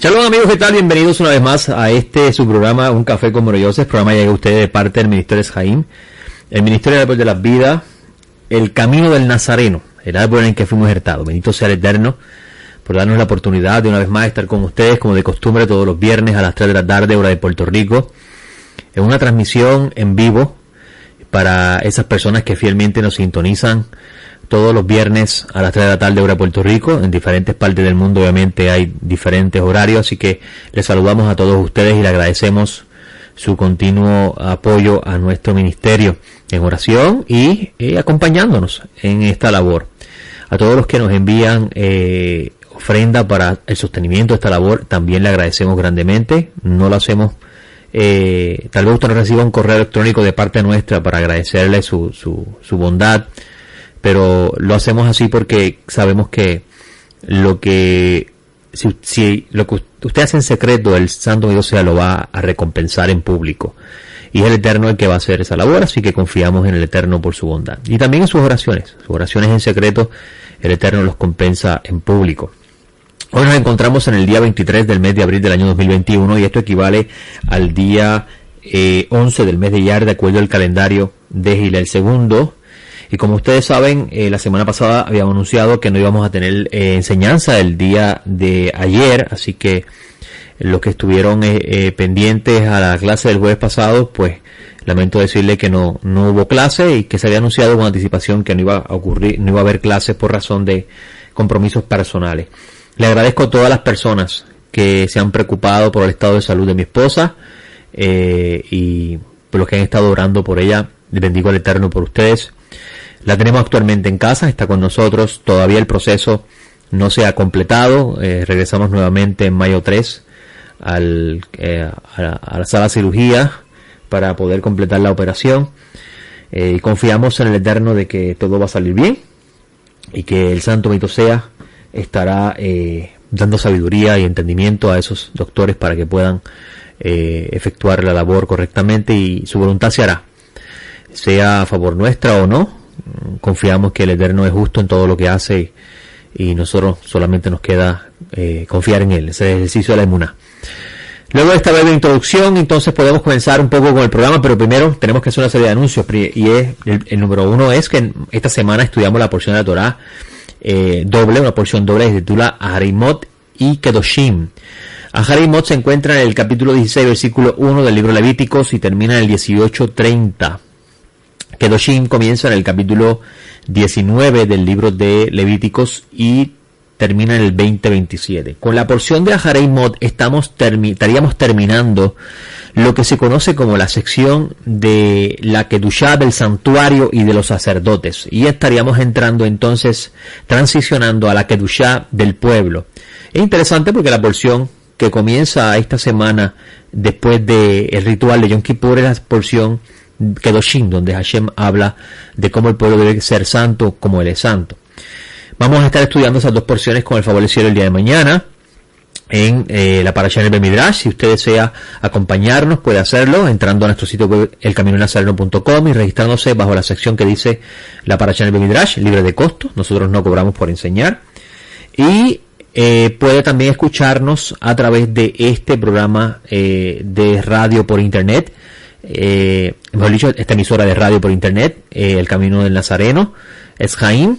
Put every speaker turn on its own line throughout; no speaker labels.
Shalom amigos, ¿qué tal? Bienvenidos una vez más a su programa, Un Café con Moro Yosef. El programa llega a ustedes de parte del Ministerio Jaim, el Ministerio del Árbol de la Vida, el Camino del Nazareno, el árbol en el que fuimos injertados. Bendito sea el Eterno por darnos la oportunidad de una vez más estar con ustedes, como de costumbre, todos los viernes a las 3 de la tarde, hora de Puerto Rico, en una transmisión en vivo para esas personas que fielmente nos sintonizan todos los viernes a las 3 de la tarde, hora de Puerto Rico. En diferentes partes del mundo obviamente hay diferentes horarios, así que les saludamos a todos ustedes y le agradecemos su continuo apoyo a nuestro ministerio en oración y acompañándonos en esta labor. A todos los que nos envían ofrenda para el sostenimiento de esta labor, también le agradecemos grandemente. No lo hacemos, tal vez usted no reciba un correo electrónico de parte nuestra para agradecerle su bondad, pero lo hacemos así porque sabemos que si lo que usted hace en secreto, el Santo Dios lo va a recompensar en público. Y es el Eterno el que va a hacer esa labor, así que confiamos en el Eterno por su bondad. Y también en sus oraciones en secreto, el Eterno los compensa en público. Hoy nos encontramos en el día 23 del mes de abril del año 2021 y esto equivale al día 11 del mes de Iyar, de acuerdo al calendario de Hillel II. Y como ustedes saben, la semana pasada habíamos anunciado que no íbamos a tener enseñanza el día de ayer, así que los que estuvieron pendientes a la clase del jueves pasado, pues lamento decirle que no hubo clase y que se había anunciado con anticipación que no iba a ocurrir, no iba a haber clases por razón de compromisos personales. Le agradezco a todas las personas que se han preocupado por el estado de salud de mi esposa y por los que han estado orando por ella. Les bendigo al Eterno por ustedes. La tenemos actualmente en casa, está con nosotros, todavía el proceso no se ha completado, regresamos nuevamente en mayo 3 a la sala de cirugía para poder completar la operación, y confiamos en el Eterno de que todo va a salir bien y que el Santo Bendito sea estará dando sabiduría y entendimiento a esos doctores para que puedan efectuar la labor correctamente y su voluntad se hará, sea a favor nuestra o no. Confiamos que el Eterno es justo en todo lo que hace y nosotros solamente nos queda confiar en Él. Ese es el ejercicio de la emuná. Luego de esta breve introducción, entonces podemos comenzar un poco con el programa, pero primero tenemos que hacer una serie de anuncios, y el número uno es que esta semana estudiamos la porción de la Torá doble, una porción doble que se titula Aharimot y Kedoshim. Aharimot se encuentra en el capítulo 16, versículo 1 del libro Levíticos y termina en el 18:30. Kedoshim comienza en el capítulo 19 del libro de Levíticos y termina en el 20:27. Con la porción de Aharimot estaríamos terminando lo que se conoce como la sección de la Kedushá del santuario y de los sacerdotes. Y estaríamos entrando entonces, transicionando a la Kedushá del pueblo. Es interesante porque la porción que comienza esta semana después del ritual de Yom Kippur es la porción Kedoshim, donde Hashem habla de cómo el pueblo debe ser santo como Él es santo. Vamos a estar estudiando esas dos porciones con el favor del cielo el día de mañana en la Parashá en el Bemidrash. Si usted desea acompañarnos, puede hacerlo entrando a nuestro sitio web elcaminonazareno.com y registrándose bajo la sección que dice la Parashá en el Bemidrash, libre de costo. Nosotros no cobramos por enseñar. Y puede también escucharnos a través de este programa de radio por internet. Mejor dicho, esta emisora de radio por internet, El Camino del Nazareno, es Jaim,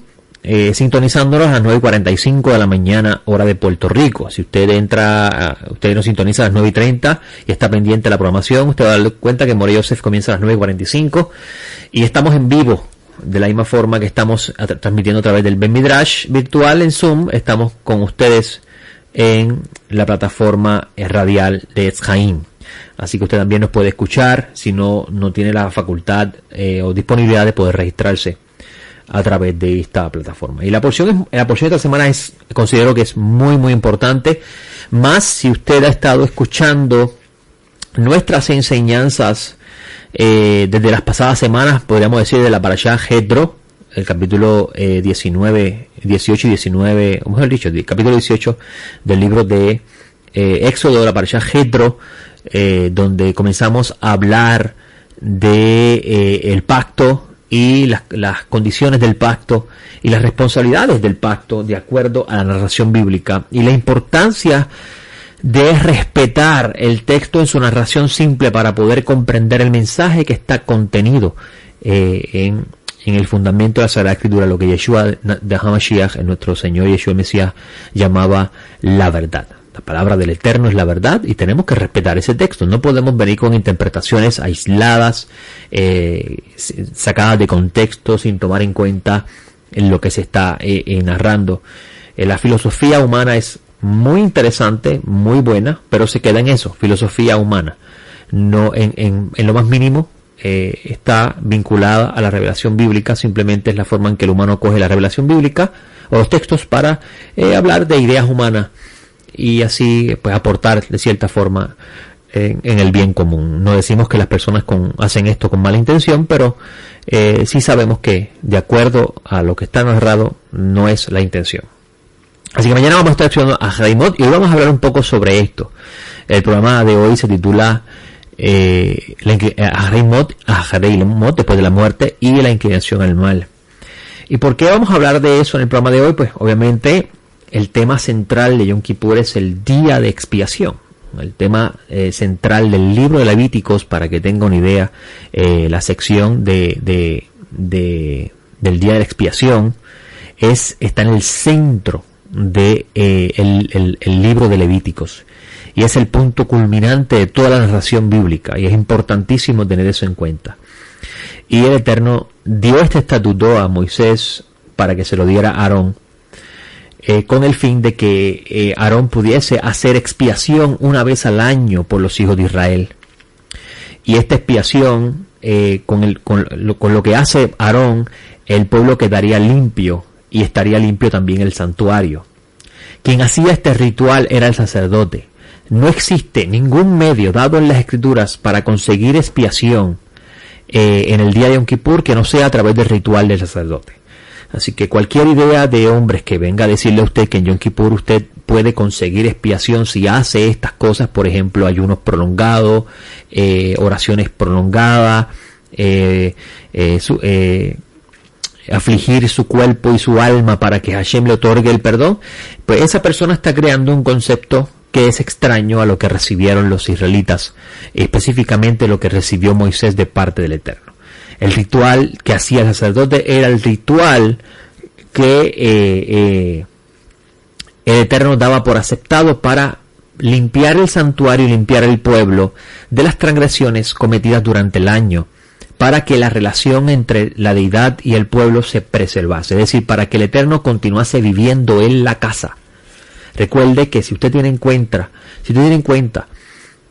sintonizándonos a las 9:45 de la mañana, hora de Puerto Rico. Si usted usted nos sintoniza a las 9:30 y está pendiente de la programación, usted va a dar cuenta que Moro Yosef comienza a las 9:45 y estamos en vivo. De la misma forma que estamos transmitiendo a través del Ben Midrash virtual en Zoom, estamos con ustedes en la plataforma radial de Etzaim. Así que usted también nos puede escuchar si no tiene la facultad o disponibilidad de poder registrarse a través de esta plataforma. Y la porción de esta semana considero que es muy muy importante, más si usted ha estado escuchando nuestras enseñanzas desde las pasadas semanas, podríamos decir de la Parashá Jetro, el capítulo 18 y 19, o mejor dicho, el capítulo 18 del libro de Éxodo, de la Parashá Jetro, donde comenzamos a hablar de el pacto y las condiciones del pacto y las responsabilidades del pacto de acuerdo a la narración bíblica y la importancia de respetar el texto en su narración simple para poder comprender el mensaje que está contenido en el fundamento de la Sagrada Escritura, lo que Yeshua de HaMashiach, nuestro Señor Yeshua el Mesías, llamaba la verdad. La palabra del Eterno es la verdad y tenemos que respetar ese texto. No podemos venir con interpretaciones aisladas, sacadas de contexto, sin tomar en cuenta lo que se está narrando. La filosofía humana es muy interesante, muy buena, pero se queda en eso, filosofía humana. No en lo más mínimo está vinculada a la revelación bíblica, simplemente es la forma en que el humano coge la revelación bíblica o los textos para hablar de ideas humanas y así pues aportar de cierta forma en el bien común. No decimos que las personas hacen esto con mala intención, pero sí sabemos que de acuerdo a lo que está narrado no es la intención. Así que mañana vamos a estar estudiando a Ahreimot y hoy vamos a hablar un poco sobre esto. El programa de hoy se titula Ahreimot, después de la muerte y la inclinación al mal. ¿Y por qué vamos a hablar de eso en el programa de hoy? Pues obviamente el tema central de Yom Kippur es el día de expiación. El tema central del libro de Levíticos, para que tenga una idea, la sección del día de la expiación está en el centro de el libro de Levíticos y es el punto culminante de toda la narración bíblica y es importantísimo tener eso en cuenta. Y el Eterno dio este estatuto a Moisés para que se lo diera a Aarón, con el fin de que Aarón pudiese hacer expiación una vez al año por los hijos de Israel. Y esta expiación, con lo que hace Aarón, el pueblo quedaría limpio y estaría limpio también el santuario. Quien hacía este ritual era el sacerdote. No existe ningún medio dado en las Escrituras para conseguir expiación en el día de Yom Kippur que no sea a través del ritual del sacerdote. Así que cualquier idea de hombres que venga a decirle a usted que en Yom Kippur usted puede conseguir expiación si hace estas cosas, por ejemplo, ayunos prolongados, oraciones prolongadas, afligir su cuerpo y su alma para que Hashem le otorgue el perdón, pues esa persona está creando un concepto que es extraño a lo que recibieron los israelitas, específicamente lo que recibió Moisés de parte del Eterno. El ritual que hacía el sacerdote era el ritual que el Eterno daba por aceptado para limpiar el santuario y limpiar el pueblo de las transgresiones cometidas durante el año, para que la relación entre la deidad y el pueblo se preservase, es decir, para que el Eterno continuase viviendo en la casa. Recuerde que si usted tiene en cuenta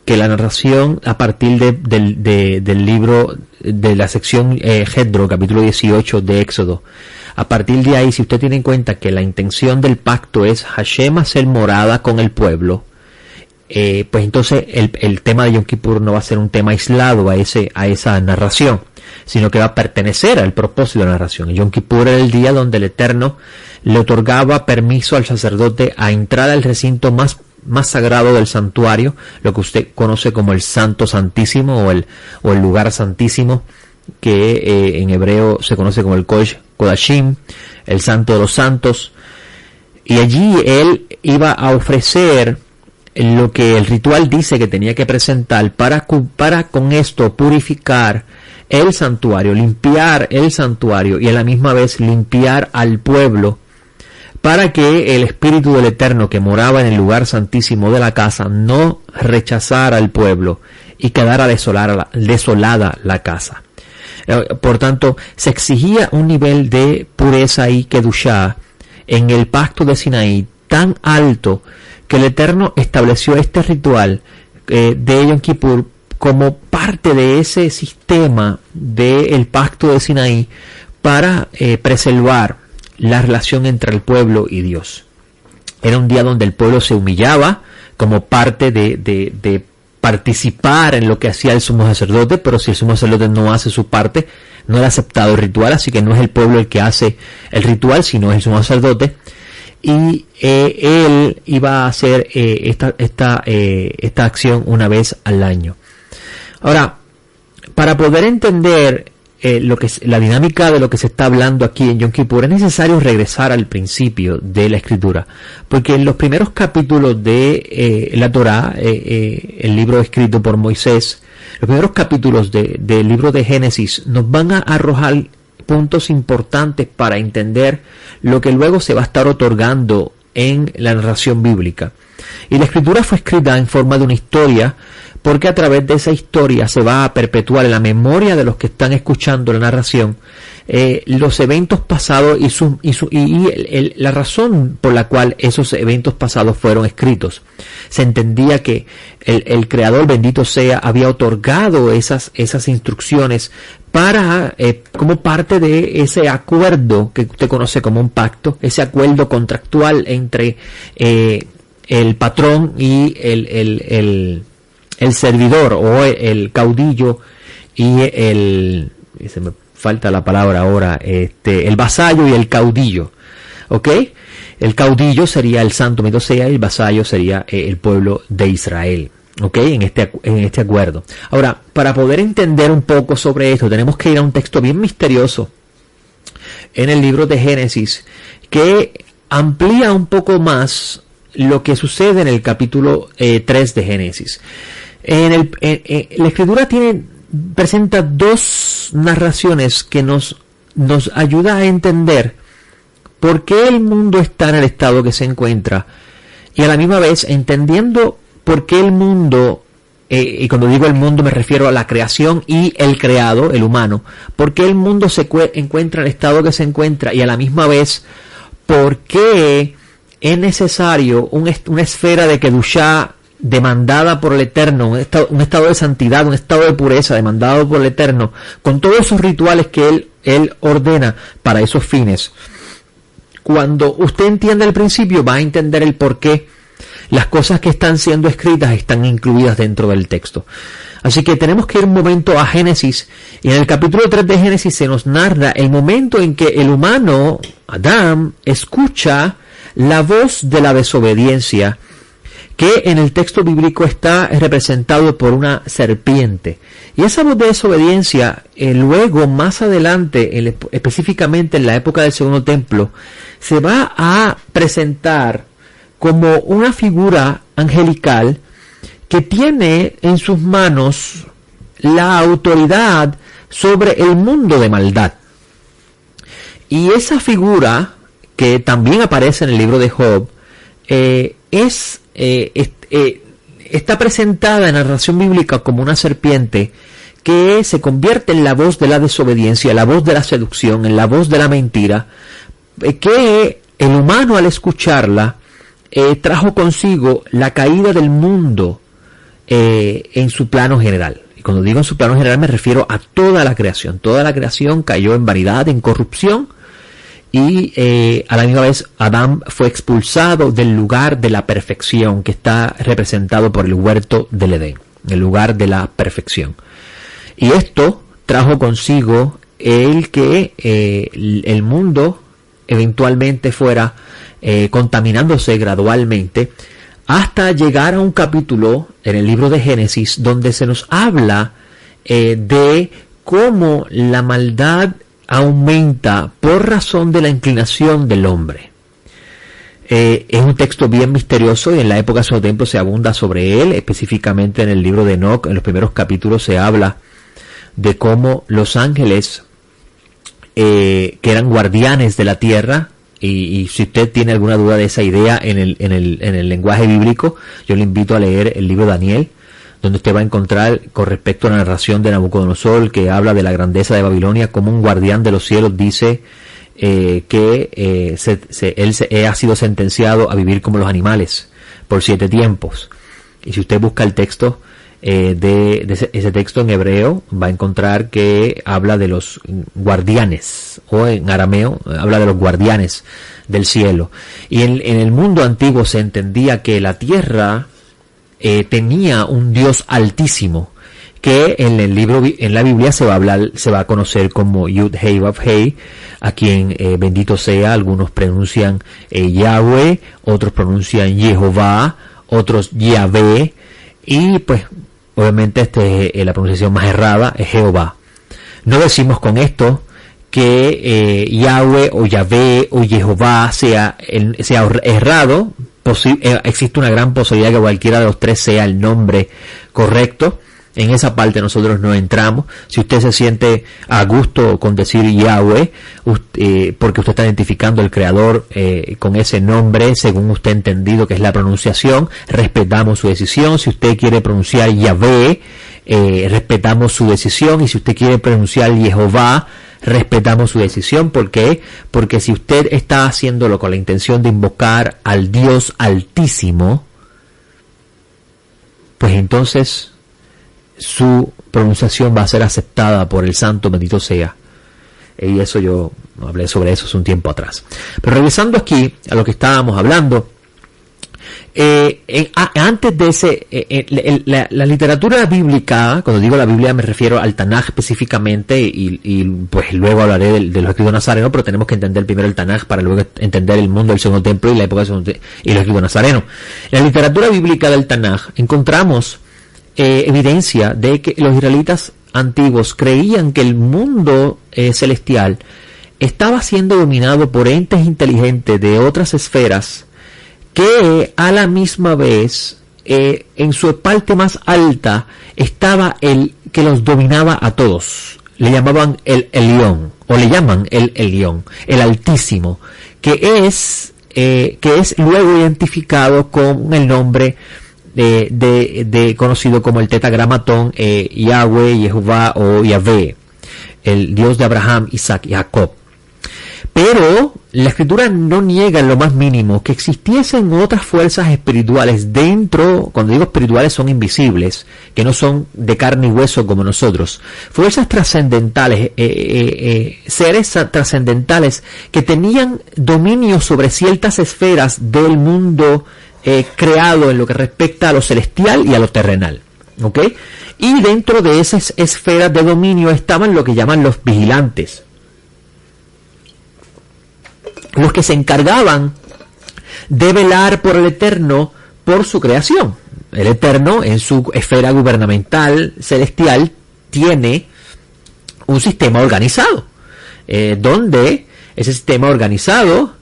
que la narración a partir del libro de la sección Jedro, capítulo 18 de Éxodo, a partir de ahí, si usted tiene en cuenta que la intención del pacto es Hashem hacer morada con el pueblo, pues entonces el tema de Yom Kippur no va a ser un tema aislado a esa narración, sino que va a pertenecer al propósito de la narración. Yom Kippur era el día donde el Eterno le otorgaba permiso al sacerdote a entrar al recinto más sagrado del santuario, lo que usted conoce como el Santo Santísimo o el lugar santísimo, que en hebreo se conoce como el Kodesh Kodashim, el Santo de los Santos, y allí él iba a ofrecer lo que el ritual dice que tenía que presentar para con esto purificar el santuario, limpiar el santuario y a la misma vez limpiar al pueblo, para que el Espíritu del Eterno que moraba en el lugar santísimo de la casa no rechazara al pueblo y quedara desolada la casa. Por tanto, se exigía un nivel de pureza y kedushá en el pacto de Sinaí tan alto que el Eterno estableció este ritual de Yom Kippur como parte de ese sistema del pacto de Sinaí para preservar la relación entre el pueblo y Dios. Era un día donde el pueblo se humillaba como parte de participar en lo que hacía el sumo sacerdote, pero si el sumo sacerdote no hace su parte, no era aceptado el ritual, así que no es el pueblo el que hace el ritual, sino es el sumo sacerdote. Y él iba a hacer esta acción una vez al año. Ahora, para poder entender la dinámica de lo que se está hablando aquí en Yom Kippur, es necesario regresar al principio de la escritura, porque en los primeros capítulos de la Torá, el libro escrito por Moisés, los primeros capítulos del libro de Génesis nos van a arrojar puntos importantes para entender lo que luego se va a estar otorgando en la narración bíblica. Y la escritura fue escrita en forma de una historia, porque a través de esa historia se va a perpetuar en la memoria de los que están escuchando la narración los eventos pasados y la razón por la cual esos eventos pasados fueron escritos. Se entendía que el Creador, bendito sea, había otorgado esas instrucciones para como parte de ese acuerdo que usted conoce como un pacto, ese acuerdo contractual entre el patrón y el servidor, o el caudillo y se me falta la palabra ahora, el vasallo y el caudillo, ¿ok? El caudillo sería el santo bendito sea, y el vasallo sería el pueblo de Israel, ¿ok? En este acuerdo. Ahora, para poder entender un poco sobre esto, tenemos que ir a un texto bien misterioso en el libro de Génesis, que amplía un poco más lo que sucede en el capítulo 3 de Génesis. La escritura presenta dos narraciones que nos ayuda a entender por qué el mundo está en el estado que se encuentra, y a la misma vez entendiendo por qué el mundo, y cuando digo el mundo me refiero a la creación y el creado, el humano, por qué el mundo se encuentra en el estado que se encuentra, y a la misma vez por qué es necesario una esfera de Kedushá demandada por el Eterno, un estado de santidad, un estado de pureza demandado por el Eterno, con todos esos rituales que Él ordena para esos fines. Cuando usted entiende el principio, va a entender el por qué las cosas que están siendo escritas están incluidas dentro del texto. Así que tenemos que ir un momento a Génesis, y en el capítulo 3 de Génesis se nos narra el momento en que el humano, Adán, escucha la voz de la desobediencia, que en el texto bíblico está representado por una serpiente. Y esa voz de desobediencia, luego, más adelante, específicamente en la época del Segundo Templo, se va a presentar como una figura angelical que tiene en sus manos la autoridad sobre el mundo de maldad. Y esa figura, que también aparece en el libro de Job, está presentada en la narración bíblica como una serpiente que se convierte en la voz de la desobediencia, la voz de la seducción, en la voz de la mentira, que el humano, al escucharla, trajo consigo la caída del mundo en su plano general. Y cuando digo en su plano general me refiero a toda la creación. Toda la creación cayó en vanidad, en corrupción, y a la misma vez Adán fue expulsado del lugar de la perfección que está representado por el huerto del Edén, el lugar de la perfección. Y esto trajo consigo el que el mundo eventualmente fuera contaminándose gradualmente, hasta llegar a un capítulo en el libro de Génesis donde se nos habla de cómo la maldad aumenta por razón de la inclinación del hombre. Es un texto bien misterioso, y en la época de su tiempo se abunda sobre él, específicamente en el libro de Enoc. En los primeros capítulos se habla de cómo los ángeles, que eran guardianes de la tierra, y si usted tiene alguna duda de esa idea en el lenguaje bíblico, yo le invito a leer el libro de Daniel, donde usted va a encontrar, con respecto a la narración de Nabucodonosor, que habla de la grandeza de Babilonia, como un guardián de los cielos dice que él ha sido sentenciado a vivir como los animales por 7 tiempos. Y si usted busca el texto ese texto en hebreo, va a encontrar que habla de los guardianes, o en arameo habla de los guardianes del cielo. Y en el mundo antiguo se entendía que la tierra tenía un Dios altísimo, que en la Biblia se va a conocer como Yud Hei Vav Hei, a quien bendito sea, algunos pronuncian Yahweh, otros pronuncian Jehová, otros Yahvé, y pues obviamente la pronunciación más errada es Jehová. No decimos con esto que Yahweh o Yahvé o Jehová sea errado. Existe una gran posibilidad que cualquiera de los tres sea el nombre correcto. En esa parte nosotros no entramos. Si usted se siente a gusto con decir Yahweh, porque usted está identificando al Creador con ese nombre, según usted ha entendido que es la pronunciación, respetamos su decisión. Si usted quiere pronunciar Yahvé, respetamos su decisión. Y si usted quiere pronunciar Jehová, respetamos su decisión. ¿Por qué? Porque si usted está haciéndolo con la intención de invocar al Dios Altísimo, pues entonces su pronunciación va a ser aceptada por el Santo, bendito sea. Y eso yo hablé sobre eso hace un tiempo atrás. Pero regresando aquí a lo que estábamos hablando, antes de ese, la literatura bíblica, cuando digo la Biblia me refiero al Tanaj específicamente, y pues luego hablaré de los escritos nazarenos, pero tenemos que entender primero el Tanaj para luego entender el mundo del Segundo Templo y la época del Segundo y los escritos nazarenos. En la literatura bíblica del Tanaj encontramos evidencia de que los israelitas antiguos creían que el mundo celestial estaba siendo dominado por entes inteligentes de otras esferas que a la misma vez en su parte más alta estaba el que los dominaba a todos. Le llamaban el Elión, o le llaman el Elión, el Altísimo, que es luego identificado con el nombre de conocido como el tetragramatón Yahweh, Jehová o Yahvé, el Dios de Abraham, Isaac y Jacob. Pero la Escritura no niega en lo más mínimo que existiesen otras fuerzas espirituales dentro. Cuando digo espirituales, son invisibles, que no son de carne y hueso como nosotros, fuerzas trascendentales, seres trascendentales que tenían dominio sobre ciertas esferas del mundo creado en lo que respecta a lo celestial y a lo terrenal, ¿ok? Y dentro de esas esferas de dominio estaban lo que llaman los vigilantes, los que se encargaban de velar por el Eterno, por su creación. El Eterno, en su esfera gubernamental celestial, tiene un sistema organizado, donde ese sistema organizado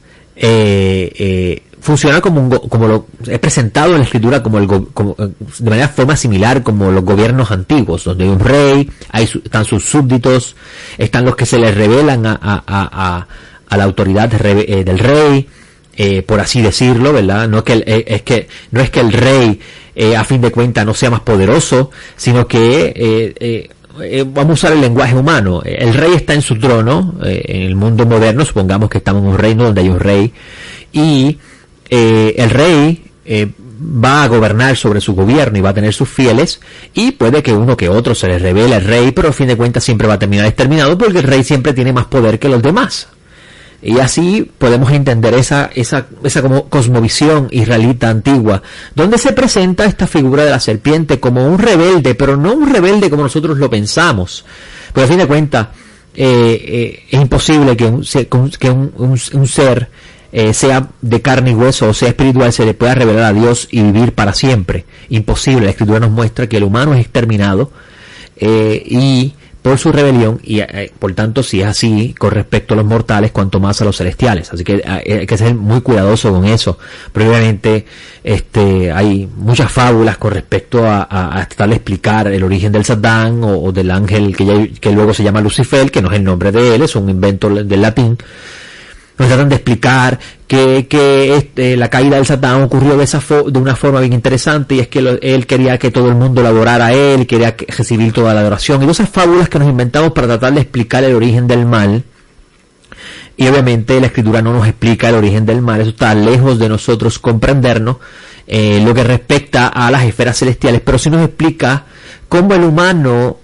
funciona como lo es presentado en la Escritura de forma similar como los gobiernos antiguos, donde hay un rey, están sus súbditos, están los que se les revelan a la autoridad del rey, por así decirlo, ¿verdad? No es que el rey a fin de cuentas no sea más poderoso, sino que vamos a usar el lenguaje humano. El rey está en su trono, en el mundo moderno, supongamos que estamos en un reino donde hay un rey, y el rey va a gobernar sobre su gobierno y va a tener sus fieles, y puede que uno que otro se le revele al rey, pero a fin de cuentas siempre va a terminar exterminado porque el rey siempre tiene más poder que los demás. Y así podemos entender esa como cosmovisión israelita antigua, donde se presenta esta figura de la serpiente como un rebelde, pero no un rebelde como nosotros lo pensamos, porque a fin de cuentas es imposible que un ser sea de carne y hueso o sea espiritual, se le pueda revelar a Dios y vivir para siempre. Imposible. La Escritura nos muestra que el humano es exterminado y por su rebelión, y por tanto, si es así con respecto a los mortales, cuanto más a los celestiales. Así que hay que ser muy cuidadoso con eso. Pero obviamente hay muchas fábulas con respecto a tratar de explicar el origen del Satán o del ángel que luego se llama Lucifer, que no es el nombre de él, es un invento del latín. Nos tratan de explicar que la caída del Satán ocurrió de una forma bien interesante, y es que él quería que todo el mundo lo adorara a él, quería recibir toda la adoración, y todas esas fábulas que nos inventamos para tratar de explicar el origen del mal. Y obviamente la Escritura no nos explica el origen del mal, eso está lejos de nosotros comprendernos lo que respecta a las esferas celestiales, pero sí nos explica cómo el humano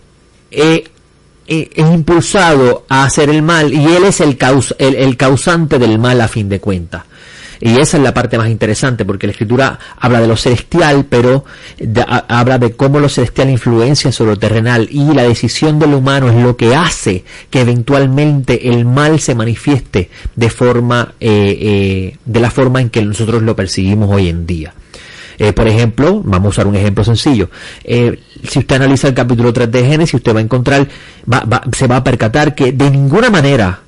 es impulsado a hacer el mal, y él es el causante del mal a fin de cuentas. Y esa es la parte más interesante, porque la Escritura habla de lo celestial, pero habla de cómo lo celestial influencia sobre lo terrenal, y la decisión del humano es lo que hace que eventualmente el mal se manifieste de la forma en que nosotros lo percibimos hoy en día. Por ejemplo, vamos a usar un ejemplo sencillo. Si usted analiza el capítulo 3 de Génesis, usted va a encontrar, se va a percatar que de ninguna manera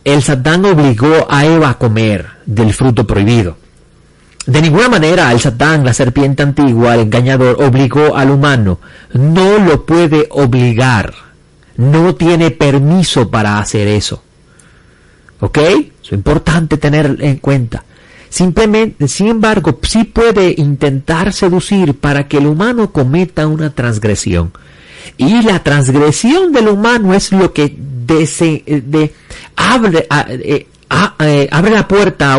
el Satán obligó a Eva a comer del fruto prohibido. De ninguna manera el Satán, la serpiente antigua, el engañador, obligó al humano. No lo puede obligar. No tiene permiso para hacer eso. ¿Ok? Eso es importante tener en cuenta. Simplemente, sin embargo, sí puede intentar seducir para que el humano cometa una transgresión. Y la transgresión del humano es lo que abre la puerta a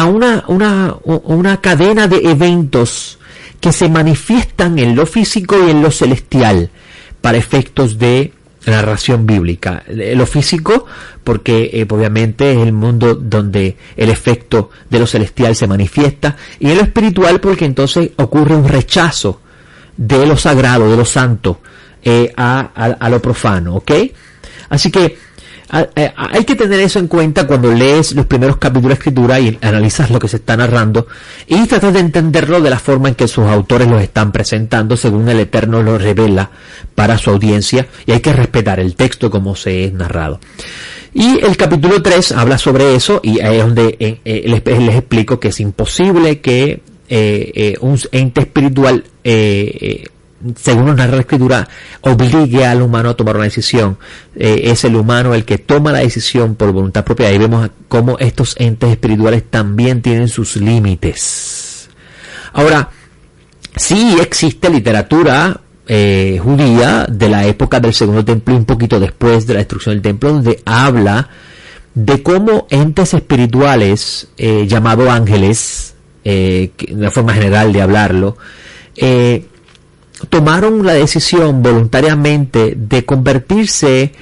una cadena de eventos que se manifiestan en lo físico y en lo celestial para efectos de narración bíblica. Lo físico, porque obviamente es el mundo donde el efecto de lo celestial se manifiesta, y en lo espiritual, porque entonces ocurre un rechazo de lo sagrado, de lo santo, a lo profano, ¿ok? Así que hay que tener eso en cuenta cuando lees los primeros capítulos de Escritura y analizas lo que se está narrando, y tratas de entenderlo de la forma en que sus autores los están presentando según el Eterno lo revela para su audiencia, y hay que respetar el texto como se es narrado. Y el capítulo 3 habla sobre eso, y ahí es donde les explico que es imposible que un ente espiritual, según nos narra la Escritura, obligue al humano a tomar una decisión. Es el humano el que toma la decisión por voluntad propia. Ahí vemos cómo estos entes espirituales también tienen sus límites. Ahora, sí existe literatura judía de la época del Segundo Templo y un poquito después de la destrucción del Templo, donde habla de cómo entes espirituales llamados ángeles, una forma general de hablarlo, tomaron la decisión voluntariamente de convertirse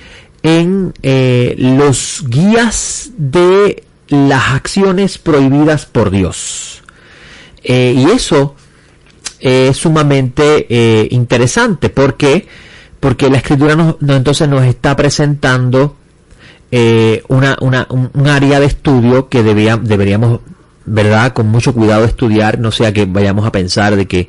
en los guías de las acciones prohibidas por Dios. Y eso es sumamente interesante. ¿Por qué? Porque la Escritura entonces nos está presentando un área de estudio que deberíamos, ¿verdad?, con mucho cuidado estudiar, no sea que vayamos a pensar de que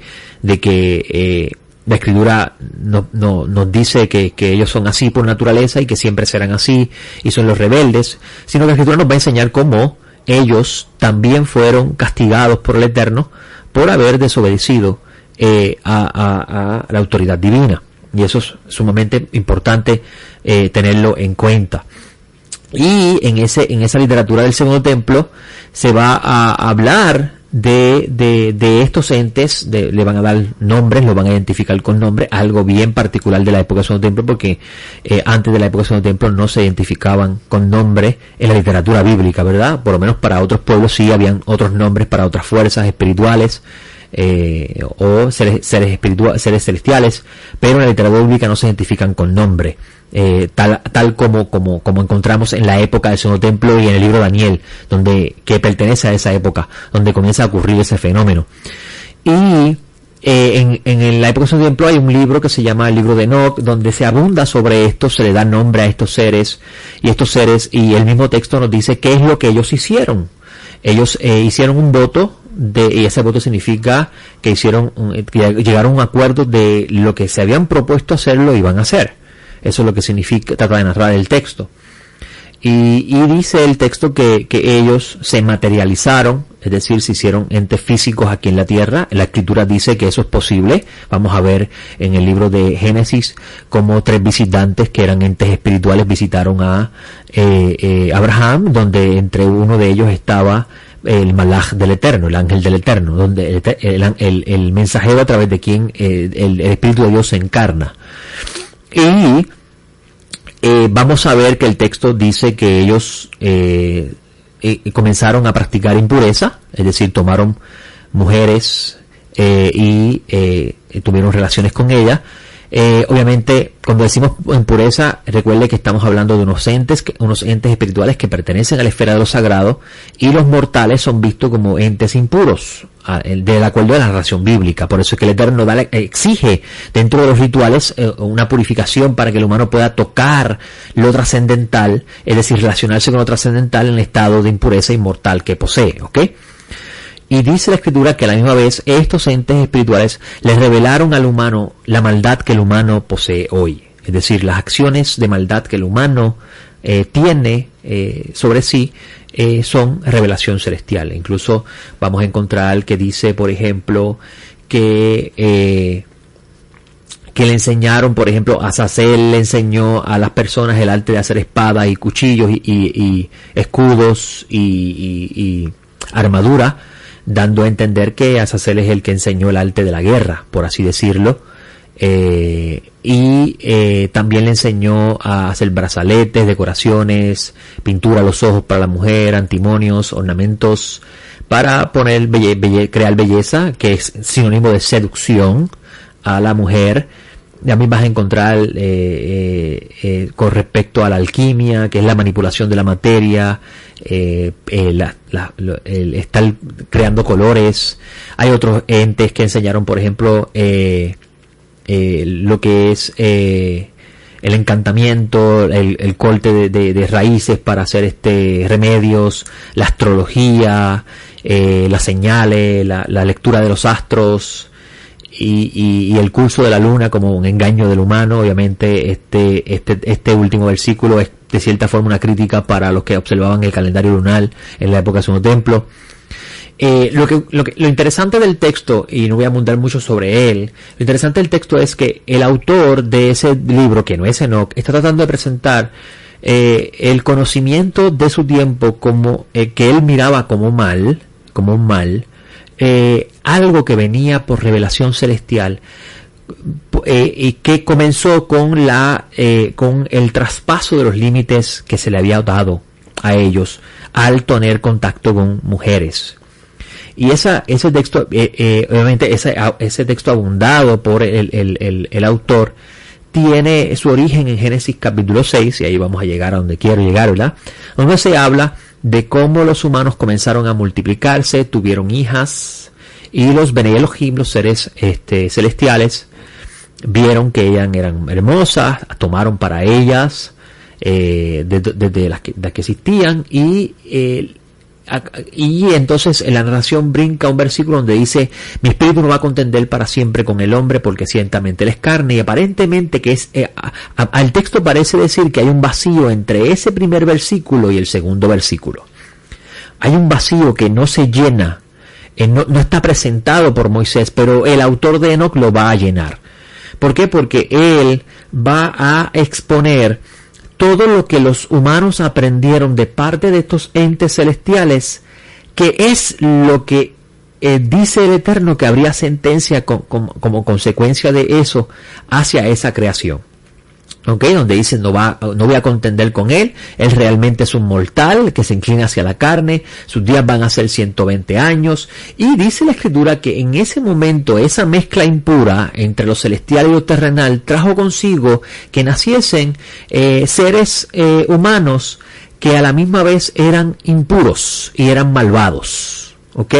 la Escritura nos dice que ellos son así por naturaleza y que siempre serán así y son los rebeldes, sino que la Escritura nos va a enseñar cómo ellos también fueron castigados por el Eterno por haber desobedecido a la autoridad divina, y eso es sumamente importante tenerlo en cuenta. Y en esa literatura del Segundo Templo se va a hablar de estos entes, le van a dar nombres, lo van a identificar con nombres, algo bien particular de la época del Segundo Templo, porque antes de la época del Segundo Templo no se identificaban con nombres en la literatura bíblica, ¿verdad? Por lo menos para otros pueblos sí habían otros nombres para otras fuerzas espirituales, o seres celestiales, pero en la literatura bíblica no se identifican con nombre, tal como encontramos en la época del Segundo Templo y en el libro de Daniel, que pertenece a esa época donde comienza a ocurrir ese fenómeno. Y en la época del Segundo Templo hay un libro que se llama el libro de Enoc, donde se abunda sobre esto, se le da nombre a estos seres, y el mismo texto nos dice qué es lo que ellos hicieron. Ellos hicieron un voto, y ese voto significa que llegaron a un acuerdo de lo que se habían propuesto hacer, lo iban a hacer. Eso es lo que significa, trata de narrar el texto. Y dice el texto que ellos se materializaron, es decir, se hicieron entes físicos aquí en la tierra. La Escritura dice que eso es posible. Vamos a ver en el libro de Génesis cómo 3 visitantes que eran entes espirituales visitaron a Abraham, donde entre uno de ellos estaba el Malaj del Eterno, el ángel del Eterno, donde el mensajero a través de quien el Espíritu de Dios se encarna. Y vamos a ver que el texto dice que ellos comenzaron a practicar impureza, es decir, tomaron mujeres y tuvieron relaciones con ellas. Obviamente, cuando decimos impureza, recuerde que estamos hablando de unos entes espirituales que pertenecen a la esfera de lo sagrado, y los mortales son vistos como entes impuros, de acuerdo a la narración bíblica. Por eso es que el Eterno exige dentro de los rituales una purificación para que el humano pueda tocar lo trascendental, es decir, relacionarse con lo trascendental en el estado de impureza inmortal que posee, ¿ok? Y dice la Escritura que a la misma vez estos entes espirituales les revelaron al humano la maldad que el humano posee hoy. Es decir, las acciones de maldad que el humano tiene sobre sí son revelación celestial. Incluso vamos a encontrar que dice, por ejemplo, que le enseñaron, por ejemplo, Azazel le enseñó a las personas el arte de hacer espadas y cuchillos y escudos y armadura, dando a entender que Azazel es el que enseñó el arte de la guerra, por así decirlo. También le enseñó a hacer brazaletes, decoraciones, pintura a los ojos para la mujer, antimonios, ornamentos para poner crear belleza, que es sinónimo de seducción a la mujer. También vas a encontrar con respecto a la alquimia, que es la manipulación de la materia, el estar creando colores. Hay otros entes que enseñaron, por ejemplo, lo que es el encantamiento, el corte de raíces para hacer remedios, la astrología, las señales, la lectura de los astros y el curso de la luna como un engaño del humano. Obviamente este último versículo es de cierta forma una crítica para los que observaban el calendario lunar en la época del Segundo Templo. Lo interesante del texto, y no voy a abundar mucho sobre él, lo interesante del texto es que el autor de ese libro, que no es Enoc, está tratando de presentar el conocimiento de su tiempo como que él miraba como un mal, algo que venía por revelación celestial, y que comenzó con el traspaso de los límites que se le había dado a ellos al tener contacto con mujeres. Y ese texto, obviamente ese texto abundado por el autor, tiene su origen en Génesis capítulo 6, y ahí vamos a llegar a donde quiero llegar, ¿verdad? Donde se habla de cómo los humanos comenzaron a multiplicarse, tuvieron hijas, y los Bene Elohim, los seres celestiales, vieron que ellas eran hermosas, tomaron para ellas de las que existían, y entonces en la narración brinca un versículo donde dice: mi espíritu no va a contender para siempre con el hombre, porque ciertamente él es carne. Y aparentemente que al texto parece decir que hay un vacío entre ese primer versículo y el segundo versículo. Hay un vacío que no se llena, no está presentado por Moisés, pero el autor de Enoc lo va a llenar. ¿Por qué? Porque él va a exponer todo lo que los humanos aprendieron de parte de estos entes celestiales, que es lo que dice el Eterno que habría sentencia como consecuencia de eso hacia esa creación. ¿Okay? Donde dice no voy a contender con él realmente es un mortal que se inclina hacia la carne, sus días van a ser 120 años, y dice la Escritura que en ese momento esa mezcla impura entre lo celestial y lo terrenal trajo consigo que naciesen seres humanos que a la misma vez eran impuros y eran malvados. ¿Ok?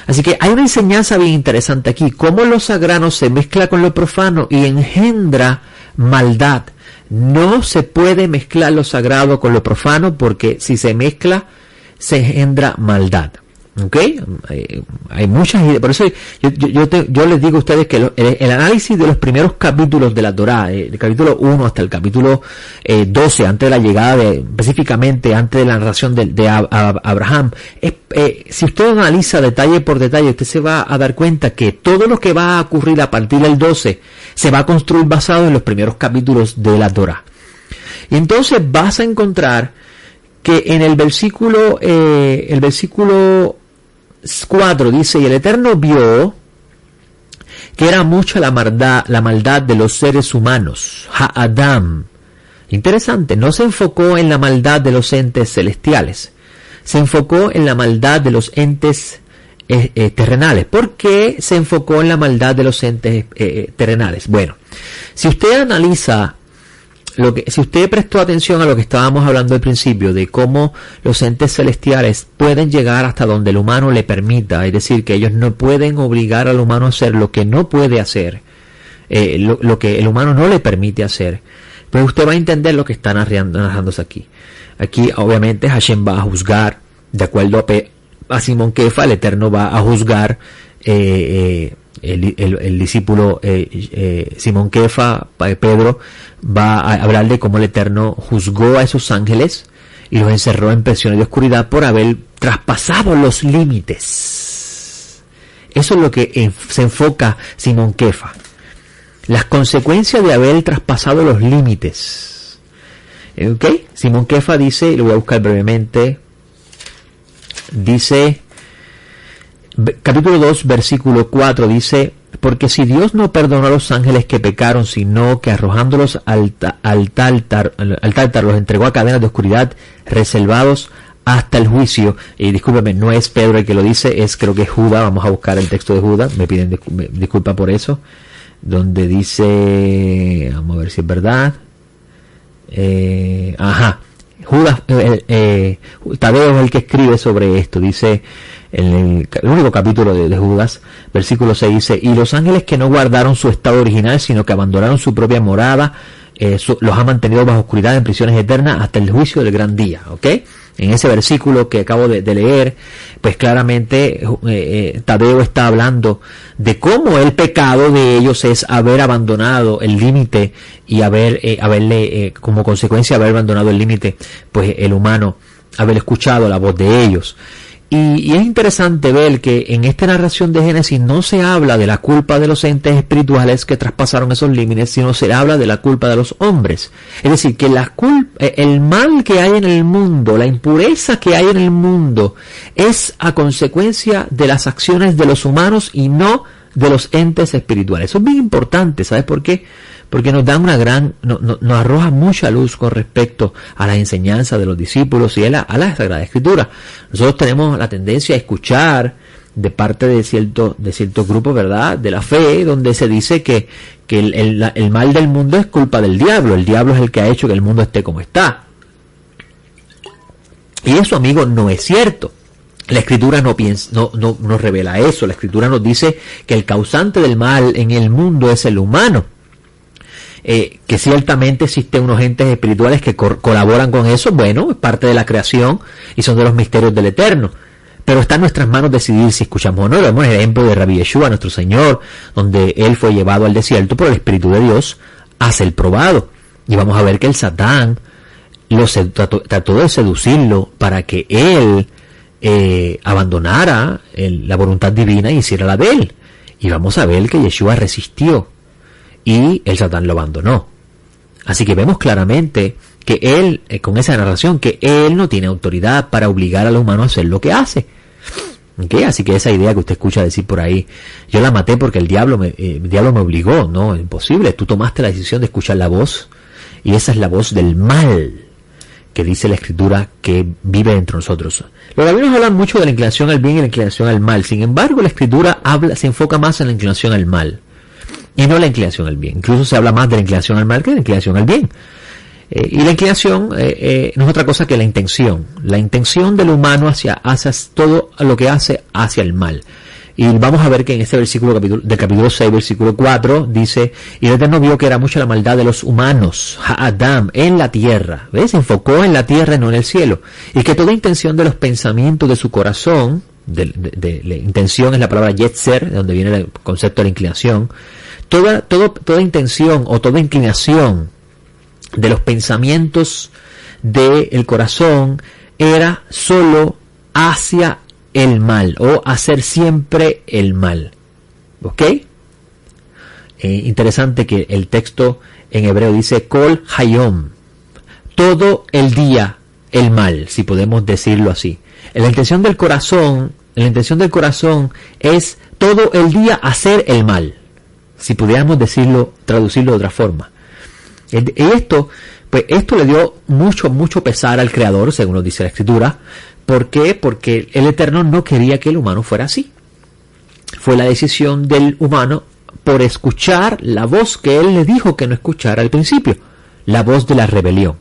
Así que hay una enseñanza bien interesante aquí, cómo lo sagrado se mezcla con lo profano y engendra maldad. No se puede mezclar lo sagrado con lo profano, porque si se mezcla se engendra maldad. ¿Ok? Hay muchas ideas. Por eso yo les digo a ustedes que el análisis de los primeros capítulos de la Torá, del capítulo 1 hasta el capítulo 12, antes de la llegada específicamente antes de la narración de Abraham, si usted analiza detalle por detalle, usted se va a dar cuenta que todo lo que va a ocurrir a partir del 12 se va a construir basado en los primeros capítulos de la Torá. Y entonces vas a encontrar que en el versículo 4 dice: y el Eterno vio que era mucha la maldad de los seres humanos, Ha'adam. Interesante, no se enfocó en la maldad de los entes celestiales, se enfocó en la maldad de los entes terrenales. ¿Por qué se enfocó en la maldad de los entes terrenales? Bueno, si usted analiza si usted prestó atención a lo que estábamos hablando al principio, de cómo los entes celestiales pueden llegar hasta donde el humano le permita, es decir, que ellos no pueden obligar al humano a hacer lo que no puede hacer, lo que el humano no le permite hacer, pues usted va a entender lo que está narrándose aquí. Aquí obviamente Hashem va a juzgar de acuerdo a a Simón Kefa, el Eterno va a juzgar, el discípulo Simón Kefa, Pedro, va a hablar de cómo el Eterno juzgó a esos ángeles y los encerró en prisiones de oscuridad por haber traspasado los límites. Eso es lo que se enfoca Simón Kefa. Las consecuencias de haber traspasado los límites. ¿Ok? Simón Kefa dice, lo voy a buscar brevemente, dice, capítulo 2, versículo 4, dice: porque si Dios no perdonó a los ángeles que pecaron, sino que arrojándolos al tártaro los entregó a cadenas de oscuridad, reservados hasta el juicio. Y discúlpeme, no es Pedro el que lo dice, es creo que es Judas. Vamos a buscar el texto de Judas, me piden disculpa por eso, donde dice, vamos a ver si es verdad, Judas, Tadeo es el que escribe sobre esto, dice en el único capítulo de Judas, versículo 6, dice: y los ángeles que no guardaron su estado original, sino que abandonaron su propia morada, los ha mantenido bajo oscuridad en prisiones eternas hasta el juicio del gran día. ¿Ok? En ese versículo que acabo de leer, pues claramente Tadeo está hablando de cómo el pecado de ellos es haber abandonado el límite y haberle como consecuencia haber abandonado el límite, pues el humano, haber escuchado la voz de ellos. Y es interesante ver que en esta narración de Génesis no se habla de la culpa de los entes espirituales que traspasaron esos límites, sino se habla de la culpa de los hombres. Es decir, que el mal que hay en el mundo, la impureza que hay en el mundo, es a consecuencia de las acciones de los humanos y no de los entes espirituales. Eso es bien importante, ¿sabes por qué? Porque nos da nos arroja mucha luz con respecto a la enseñanza de los discípulos y a la Sagrada Escritura. Nosotros tenemos la tendencia a escuchar de parte de ciertos grupos, ¿verdad?, de la fe, donde se dice que el mal del mundo es culpa del diablo. El diablo es el que ha hecho que el mundo esté como está. Y eso, amigos, no es cierto. La Escritura no revela eso. La Escritura nos dice que el causante del mal en el mundo es el humano. Que ciertamente existen unos entes espirituales que colaboran con eso, bueno, es parte de la creación y son de los misterios del Eterno, pero está en nuestras manos decidir si escuchamos o no. Vemos el ejemplo de Rabbi Yeshua, nuestro Señor, donde él fue llevado al desierto por el Espíritu de Dios a ser probado, y vamos a ver que el Satán trató de seducirlo para que él abandonara la voluntad divina y hiciera la de él, y vamos a ver que Yeshua resistió y el Satán lo abandonó. Así que vemos claramente que él, con esa narración, que él no tiene autoridad para obligar al humano a hacer lo que hace. ¿Okay? Así que esa idea que usted escucha decir por ahí, yo la maté porque el diablo me obligó, no, es imposible. Tú tomaste la decisión de escuchar la voz, y esa es la voz del mal que dice la Escritura que vive dentro de nosotros. Los rabinos hablan mucho de la inclinación al bien y la inclinación al mal. Sin embargo, la Escritura se enfoca más en la inclinación al mal y no la inclinación al bien. Incluso se habla más de la inclinación al mal que de la inclinación al bien. Y la inclinación no es otra cosa que la intención del humano hacia todo lo que hace hacia el mal. Y vamos a ver que en este versículo del capítulo 6, versículo 4, dice: y el Eterno vio que era mucha la maldad de los humanos, Ha'adam, en la tierra. ¿Ves? Se enfocó en la tierra y no en el cielo. Y que toda intención de los pensamientos de su corazón, la intención es la palabra yetzer, de donde viene el concepto de la inclinación, toda intención o toda inclinación de los pensamientos del corazón era solo hacia el mal, o hacer siempre el mal. ¿Ok? Interesante que el texto en hebreo dice Kol Hayom, todo el día el mal, si podemos decirlo así. La intención del corazón es todo el día hacer el mal, si pudiéramos traducirlo de otra forma. Y esto le dio mucho pesar al Creador, según nos dice la Escritura. ¿Por qué? Porque el Eterno no quería que el humano fuera así. Fue la decisión del humano por escuchar la voz que él le dijo que no escuchara al principio, la voz de la rebelión.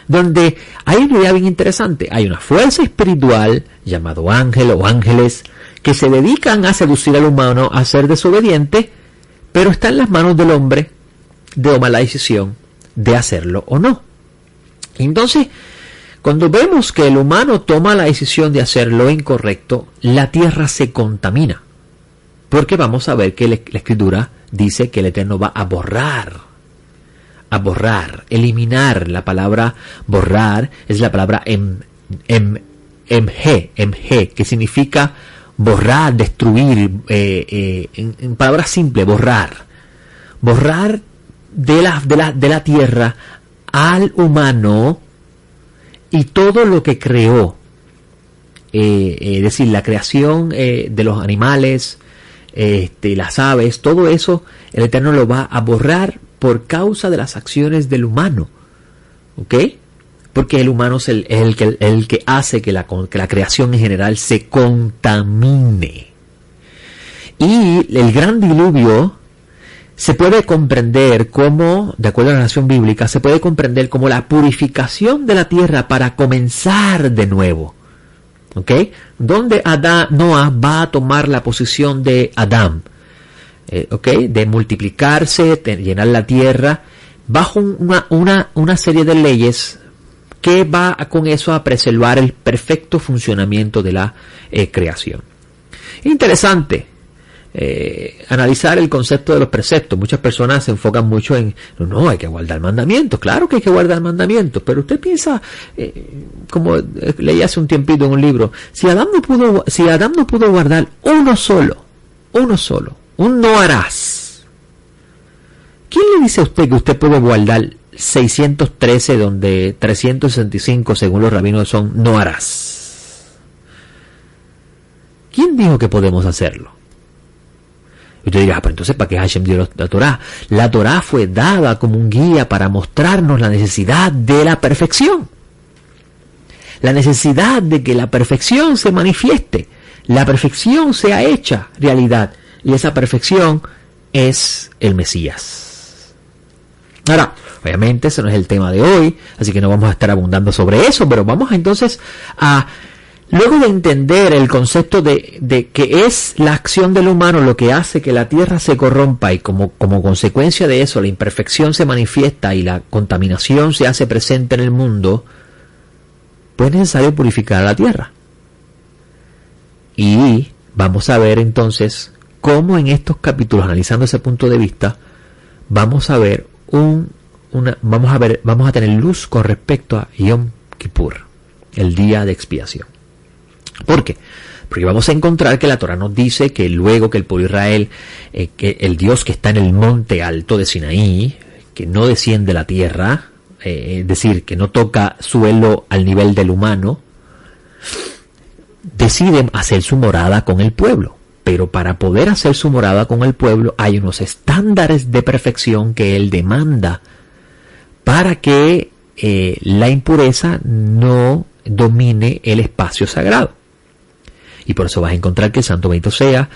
Donde hay una idea bien interesante. Hay una fuerza espiritual, llamado ángel o ángeles, que se dedican a seducir al humano a ser desobediente, pero está en las manos del hombre de tomar la decisión de hacerlo o no. Entonces, Cuando vemos que el humano toma la decisión de hacer lo incorrecto, la tierra se contamina. Porque vamos a ver que la Escritura dice que el Eterno va a borrar, eliminar. La palabra borrar es la palabra emge, que significa borrar, destruir, en palabras simples, borrar de la tierra al humano y todo lo que creó, es decir, la creación de los animales, las aves, todo eso el Eterno lo va a borrar por causa de las acciones del humano, ¿ok? Porque el humano es el que hace que la creación en general se contamine. Y el gran diluvio se puede comprender como, de acuerdo a la narración bíblica, se puede comprender como la purificación de la tierra para comenzar de nuevo. ¿Ok? Donde Noah va a tomar la posición de Adán. ¿Ok? De multiplicarse, de llenar la tierra, bajo una serie de leyes que va con eso a preservar el perfecto funcionamiento de la creación. Interesante. Analizar el concepto de los preceptos. Muchas personas se enfocan mucho en no, hay que guardar mandamientos. Claro que hay que guardar mandamientos, pero usted piensa, como leí hace un tiempito en un libro, si Adán no pudo guardar uno solo, un no harás, ¿quién le dice a usted que usted puede guardar 613 donde 365 según los rabinos son no harás? ¿Quién dijo que podemos hacerlo? Y usted dirá, pero entonces ¿para qué Hashem dio la Torá? La Torá fue dada como un guía para mostrarnos la necesidad de la perfección. La necesidad de que la perfección se manifieste. La perfección sea hecha realidad. Y esa perfección es el Mesías. Ahora, obviamente ese no es el tema de hoy, así que no vamos a estar abundando sobre eso, pero vamos entonces a... Luego de entender el concepto de que es la acción del humano lo que hace que la tierra se corrompa y como consecuencia de eso la imperfección se manifiesta y la contaminación se hace presente en el mundo, pues es necesario purificar la tierra. Y vamos a ver entonces cómo en estos capítulos, analizando ese punto de vista, vamos a ver vamos a tener luz con respecto a Yom Kippur, el día de expiación. ¿Por qué? Porque vamos a encontrar que la Torá nos dice que luego que el pueblo de Israel, que el Dios que está en el monte alto de Sinaí, que no desciende a la tierra, es decir, que no toca suelo al nivel del humano, decide hacer su morada con el pueblo. Pero para poder hacer su morada con el pueblo hay unos estándares de perfección que él demanda para que la impureza no domine el espacio sagrado. Y por eso vas a encontrar que el santo bendito sea,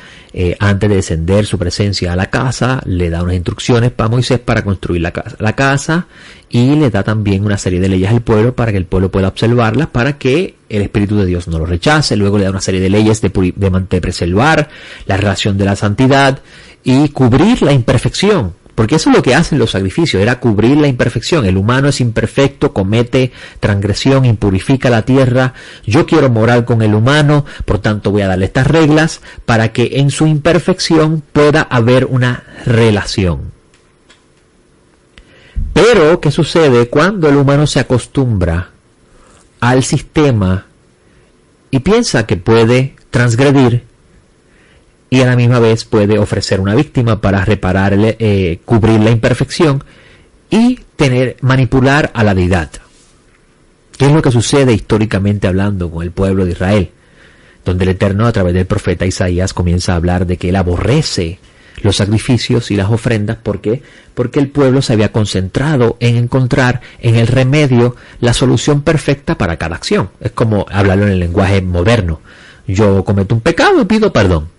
antes de descender su presencia a la casa, le da unas instrucciones para Moisés para construir la casa y le da también una serie de leyes al pueblo para que el pueblo pueda observarlas, para que el Espíritu de Dios no lo rechace. Luego le da una serie de leyes de preservar la relación de la santidad y cubrir la imperfección. Porque eso es lo que hacen los sacrificios, era cubrir la imperfección. El humano es imperfecto, comete transgresión, impurifica la tierra. Yo quiero morar con el humano, por tanto voy a darle estas reglas para que en su imperfección pueda haber una relación. Pero, ¿qué sucede cuando el humano se acostumbra al sistema y piensa que puede transgredir y a la misma vez puede ofrecer una víctima para reparar, cubrir la imperfección y manipular a la deidad? ¿Qué es lo que sucede históricamente hablando con el pueblo de Israel? Donde el Eterno a través del profeta Isaías comienza a hablar de que él aborrece los sacrificios y las ofrendas. ¿Por qué? Porque el pueblo se había concentrado en encontrar en el remedio la solución perfecta para cada acción. Es como hablarlo en el lenguaje moderno. Yo cometo un pecado y pido perdón.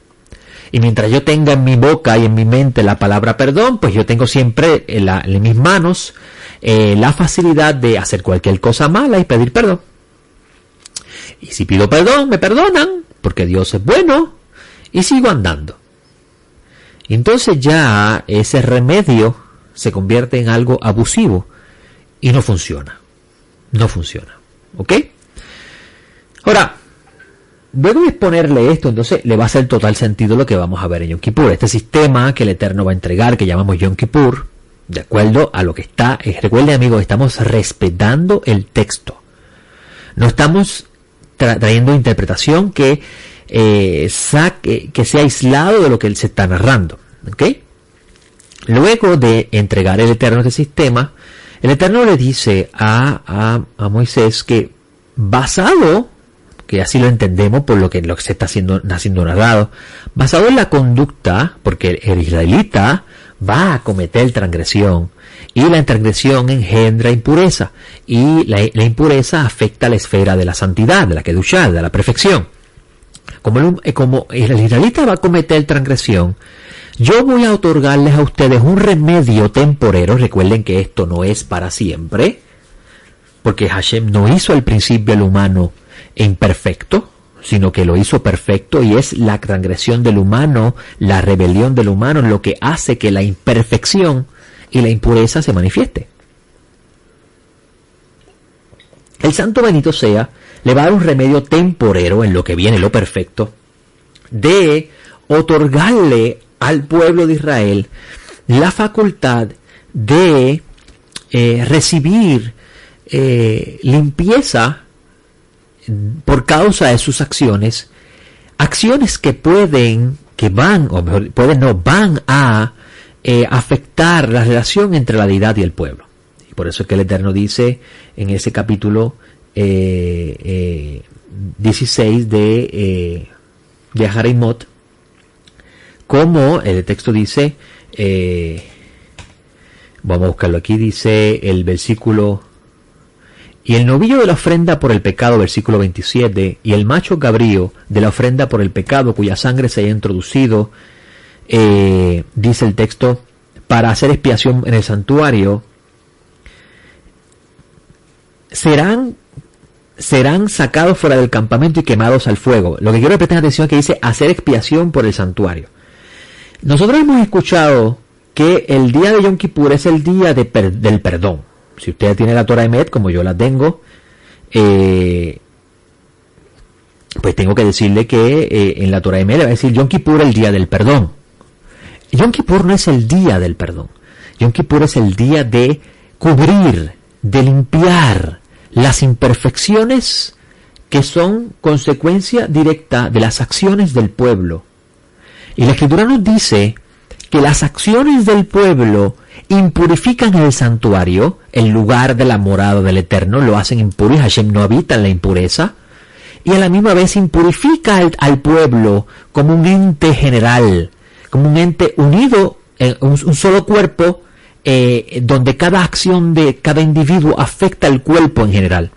Y mientras yo tenga en mi boca y en mi mente la palabra perdón, pues yo tengo siempre en mis manos la facilidad de hacer cualquier cosa mala y pedir perdón. Y si pido perdón, me perdonan, porque Dios es bueno, y sigo andando. Y entonces ya ese remedio se convierte en algo abusivo y no funciona. No funciona. ¿Ok? Ahora, luego de exponerle esto, entonces le va a hacer total sentido lo que vamos a ver en Yom Kippur. Este sistema que el Eterno va a entregar, que llamamos Yom Kippur, de acuerdo a lo que está, recuerden amigos, estamos respetando el texto. No estamos trayendo interpretación que sea aislado de lo que se está narrando. ¿Ok? Luego de entregar el Eterno este sistema, el Eterno le dice a Moisés que basado, que así lo entendemos por lo que se está siendo narrado, basado en la conducta, porque el israelita va a cometer transgresión, y la transgresión engendra impureza, y la impureza afecta la esfera de la santidad, de la kedushá, de la perfección. Como el israelita va a cometer transgresión, yo voy a otorgarles a ustedes un remedio temporero. Recuerden que esto no es para siempre, porque Hashem no hizo al principio el humano imperfecto, sino que lo hizo perfecto, y es la transgresión del humano, la rebelión del humano, lo que hace que la imperfección y la impureza se manifieste. El Santo bendito sea, le va a dar un remedio temporero en lo que viene lo perfecto, de otorgarle al pueblo de Israel la facultad de recibir limpieza por causa de sus acciones que van a afectar la relación entre la deidad y el pueblo. Y por eso es que el Eterno dice en ese capítulo 16 de Harimot, como el texto dice, vamos a buscarlo aquí, dice el versículo: y el novillo de la ofrenda por el pecado, versículo 27, y el macho cabrío de la ofrenda por el pecado, cuya sangre se haya introducido, dice el texto, para hacer expiación en el santuario, serán sacados fuera del campamento y quemados al fuego. Lo que quiero que presten atención es que dice hacer expiación por el santuario. Nosotros hemos escuchado que el día de Yom Kippur es el día del perdón. Si usted tiene la Torah Emet, como yo la tengo, pues tengo que decirle que en la Torah Emet le va a decir Yom Kippur el día del perdón. Yom Kippur no es el día del perdón. Yom Kippur es el día de cubrir, de limpiar las imperfecciones que son consecuencia directa de las acciones del pueblo. Y la Escritura nos dice que las acciones del pueblo impurifican el santuario, el lugar de la morada del Eterno, lo hacen impuro, y Hashem no habita en la impureza, y a la misma vez impurifica al pueblo como un ente general, como un ente unido en un solo cuerpo, donde cada acción de cada individuo afecta al cuerpo en general.